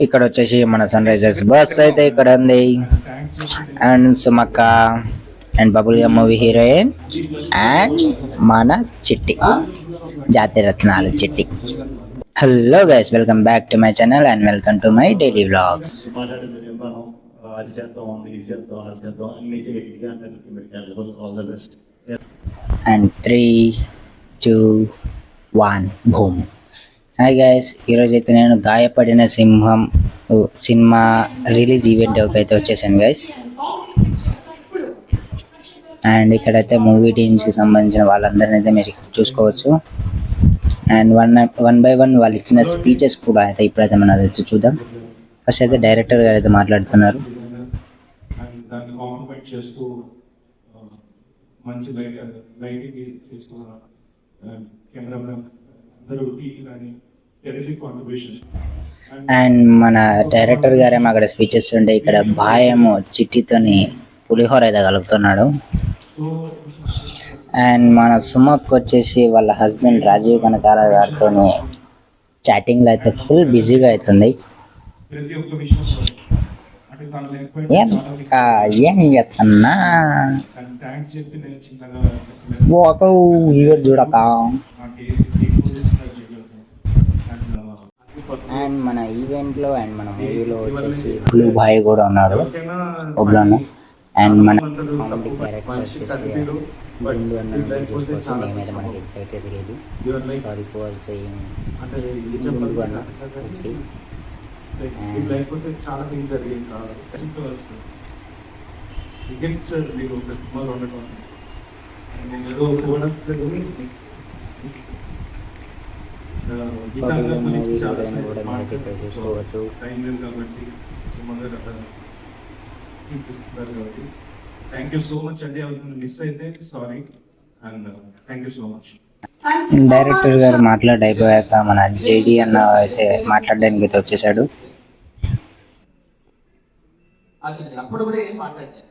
ఇక్కడ వచ్చేసి మన సన్ రైజర్స్ బస్ అయితే ఇక్కడ ఉంది. అండ్ సుమక్క and bubble gum movie heroine and మన Chitti Jathi Ratnalu Chitti. Hello guys, welcome back to my channel and welcome to my daily vlogs. And 3, 2, 1 boom. Hi guys, ఈరోజు అయితే నేను గాయపడిన సింహం సినిమా రిలీజ్ ఈవెంట్ అయితే వచ్చేసాను గైస్. అండ్ ఇక్కడైతే మూవీ టీమ్స్కి సంబంధించిన వాళ్ళందరినీ అయితే మీరు ఇక్కడ చూసుకోవచ్చు. అండ్ వన్ బై వన్ వాళ్ళు ఇచ్చిన స్పీచెస్ కూడా అయితే ఇప్పుడైతే మనం అది చూద్దాం. ఫస్ట్ అయితే డైరెక్టర్ గారు అయితే మాట్లాడుతున్నారు. అండ్ మన డైరెక్టర్ గారేమో అక్కడ స్పీచెస్ ఉంటే ఇక్కడ భాయము చిట్టితోని పులిహోర అయితే కలుపుతున్నాడు. అండ్ మన సుమక్ వచ్చేసి వాళ్ళ హస్బెండ్ రాజీవ్ కనకాల గారితో చాటింగ్లో అయితే ఫుల్ బిజీగా అవుతుంది. ఏం చెప్తున్నా ఒక హీరో చూడక. అండ్ మన ఈవెంట్లో అండ్ మన మూవీలో వచ్చేసి బ్లూ బాయ్ కూడా ఉన్నాడు ఒబ్లాను. అండ్ మన కామెడీ క్యారెక్టర్ వచ్చేసి గుండు అన్న చూసుకోవచ్చు. నేమైతే మనకి ఎగ్జాక్ట్ తెలియదు, సారీ ఫర్ సేయింగ్ గుండు అన్న. చూసుకోవచ్చు. థ్యాంక్ యూ సో మచ్ అండి. మిస్ అయితే sorry and thank you so much. Director గారు మాట్లాడైపోయాక మన జేడి అన్న అయితే మాట్లాడడానికి అయితే వచ్చేసాడు. అప్పుడు కూడా ఏం మాట్లాడారు.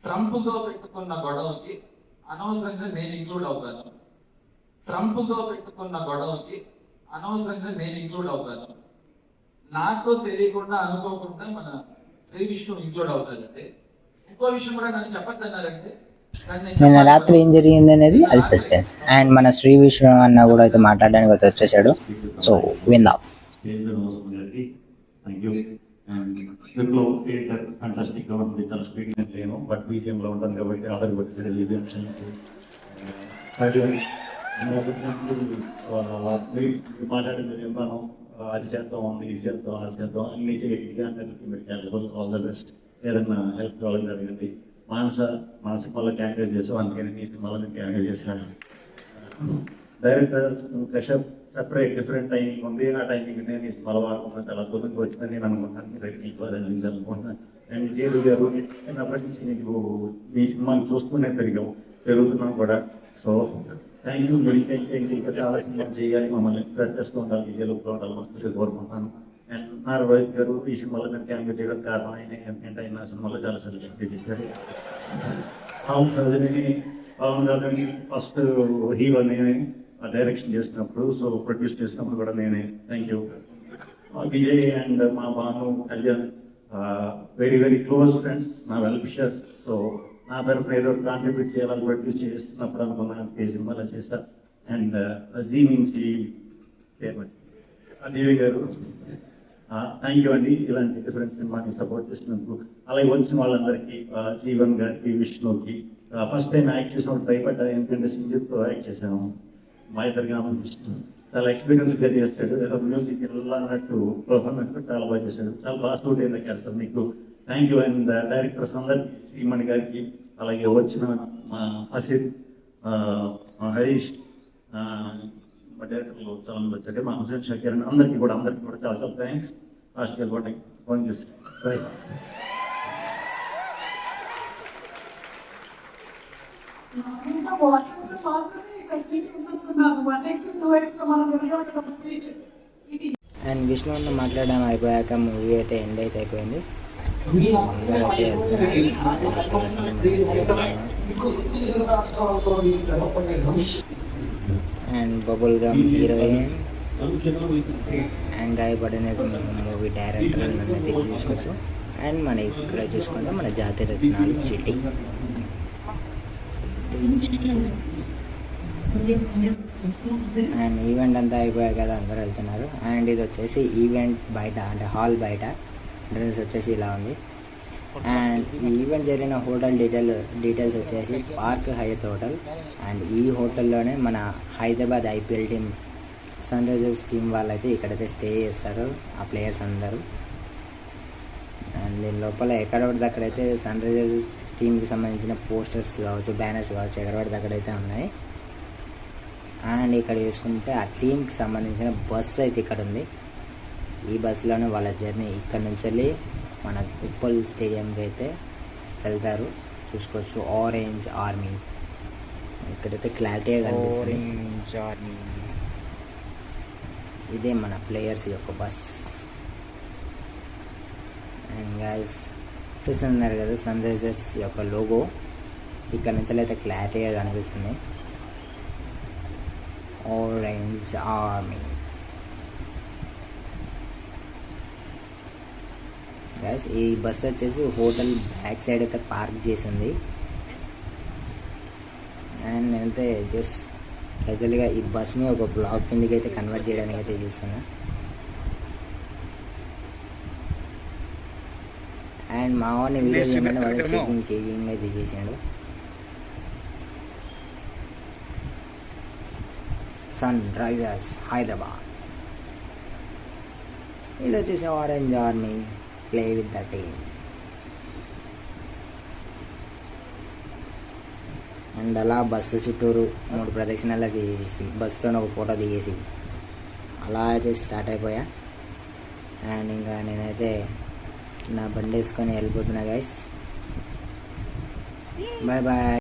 ట్రంప్తో పెట్టుకున్న గొడవకి అనవసరంగా నేను ఇంక్లూడ్ అవుతాను. నాతో తెలియకుండా అనుకోకుండా మన శ్రీ విష్ణు ఇంక్లూడ్ అవుతాడంటే. ఇంకో విషయం కూడా నన్ను చెప్పద్దన్నారంటే నిన్న రాత్రి ఏం జరిగింది అనేది అది సస్పెన్స్. అండ్ మన శ్రీ విష్ణు అన్న కూడా అయితే మాట్లాడడానికి అయితే వచ్చేసాడు. సో విందాం. అది చేద్దాం ఇది చేద్దాం అన్ని చేయాలి. All the best. ఏదన్నా హెల్ప్ కావాలని జరిగింది. మన సినిమాలో క్యాన్వేజ్ చేసాం, అందుకని ఈ సినిమాలో నేను క్యాన్వేజ్ చేశాను. Director Kashyap separate different timing ఉంది. ఆ టైమింగ్ నేను ఈ సినిమాలో వాడుకున్నాను. చాలా అద్భుతంగా వచ్చిందని నేను అనుకుంటున్నాను. అండ్ జేడు గారు చిన్నప్పటి నుంచి నీకు ఈ సినిమాని చూస్తూనే పెరుగుతున్నాం కూడా. So thank you. ఇంకా చాలా సినిమాలు చేయాలి, మమ్మల్ని ఎక్స్ప్రెస్ చేస్తూ ఉండాలి, విజయలోకి ఉండాలి మనస్ఫూర్తిగా కోరుకుంటున్నాను. అండ్ నారాయణ గారు ఈ సినిమాలో నేను క్యాన్వే చేయడం కారణం ఆయన ఎందుకంటే ఆయన సినిమాలో చాలా సార్లు చేశారు. పవన్ గారిని ఫస్ట్ హీరో నేనే డైరెక్షన్ చేసినప్పుడు, సో ప్రొడ్యూస్ చేసినప్పుడు కూడా నేనే. Thank you. విజయ్ అండ్ మా Bhanu Kalyan very very close friends, నా వెల్ విషర్స్. సో నా తరఫున ఏదో కాంట్రిబ్యూట్ చేయాలని ప్రొడ్యూస్ చేస్తున్నప్పుడు అనుకున్నాను ఈ సినిమాలో చేశారు. అండ్ జీ నుంచి దేవి గారు థ్యాంక్ యూ అండి, ఇలాంటి డిఫరెంట్ సినిమాని సపోర్ట్ చేసినందుకు. అలాగే వచ్చిన వాళ్ళందరికీ, జీవన్ గారికి, విష్ణుకి. ఫస్ట్ టైం యాక్ట్ చేసినప్పుడు భయపడ్డా, ఎందుకంటే సింగిల్తో యాక్ట్ చేశాను. మా ఇద్దరుగా చాలా ఎక్స్పీరియన్స్గా చేస్తాడు, ఏదో మ్యూజిక్ అన్నట్టు పర్ఫార్మెన్స్ కూడా చాలా బాగా చేశాడు. చాలా బాగా సూట్ అయింది క్యారెక్టర్ మీకు. Thank you. అండ్ డైరెక్టర్స్ అందరికీ, శ్రీమణి గారికి, అలాగే వచ్చిన మా అసిత్, మా హరీష్, డైరెక్టర్లు చాలా మంది వచ్చారు, మా హుసేన్ షకీర్ అందరికీ కూడా చాలా చాలా థ్యాంక్స్. లాస్ట్ వెళ్ళి ఫోన్ చేసి అండ్ విష్ణు అన్న మాట్లాడడం అయిపోయాక మూవీ అయితే ఎండ్ అయితే అయిపోయింది. అందరూ అయితే and bubble gum heroine and గాయపడిన మూవీ డైరెక్టర్ నన్ను అయితే చూసుకోవచ్చు. అండ్ మన ఇక్కడ చూసుకుంటే మన జాతి రత్నాలు చిట్టి. అండ్ ఈవెంట్ అంతా అయిపోయాయి కదా, అందరూ వెళ్తున్నారు. అండ్ ఇది వచ్చేసి ఈవెంట్ బయట, అంటే హాల్ బయట ఎంట్రన్స్ వచ్చేసి ఇలా ఉంది. అండ్ ఈ ఈవెంట్ జరిగిన హోటల్ డీటెయిల్స్ వచ్చేసి పార్క్ హయత్ హోటల్. అండ్ ఈ హోటల్లోనే మన Hyderabad IPL team Sunrisers team వాళ్ళైతే ఇక్కడైతే స్టే చేస్తారు, ఆ ప్లేయర్స్ అందరూ. అండ్ దీని లోపల ఎక్కడ పడితే అక్కడైతే సన్ రైజర్స్ టీంకి సంబంధించిన పోస్టర్స్ కావచ్చు, బ్యానర్స్ కావచ్చు, ఎక్కడ పడితే అక్కడైతే ఉన్నాయి. అండ్ ఇక్కడ చూసుకుంటే ఆ టీంకి సంబంధించిన బస్సు అయితే ఇక్కడ ఉంది. ఈ బస్సులోనే వాళ్ళ జర్నీ ఇక్కడ నుంచి వెళ్ళి మన ఉప్పల్ స్టేడియంకి అయితే వెళ్తారు. చూసుకోవచ్చు ఆరెంజ్ ఆర్మీ, ఇక్కడైతే క్లారిటీగా కనిపిస్తుంది. ఆరెంజ్ ఆర్మీ, ఇదే మన ప్లేయర్స్ యొక్క బస్. అండ్ గైస్ చూస్తున్నారు కదా సన్ రైజర్స్ యొక్క లోగో ఇక్కడ నుంచి అయితే క్లారిటీగా కనిపిస్తుంది. Orange army. గైస్ ఈ బస్ వచ్చేసి హోటల్ బ్యాక్ సైడ్ అయితే పార్క్ చేసింది. అండ్ నేనైతే జస్ట్ క్యాజువల్గా ఈ బస్ని ఒక బ్లాగ్ కిందకి అయితే కన్వర్ట్ చేయడానికి అయితే చూస్తున్నా. అండ్ మా వాడిని వీడియో చేయమని వాడు షేకింగ్ అయితే చేసాడు. సన్ రైజర్స్ హైదరాబాద్, ఇది వచ్చేసి orange army, play with the team. And అలా బస్సు చుట్టూరు 3 ప్రదక్షిణాలు తీసేసి బస్సుతో ఒక ఫోటో దిగేసి అలా అయితే స్టార్ట్ అయిపోయా. అండ్ ఇంకా నేనైతే నా బండి వేసుకొని వెళ్ళిపోతున్నా గైస్. Bye bye.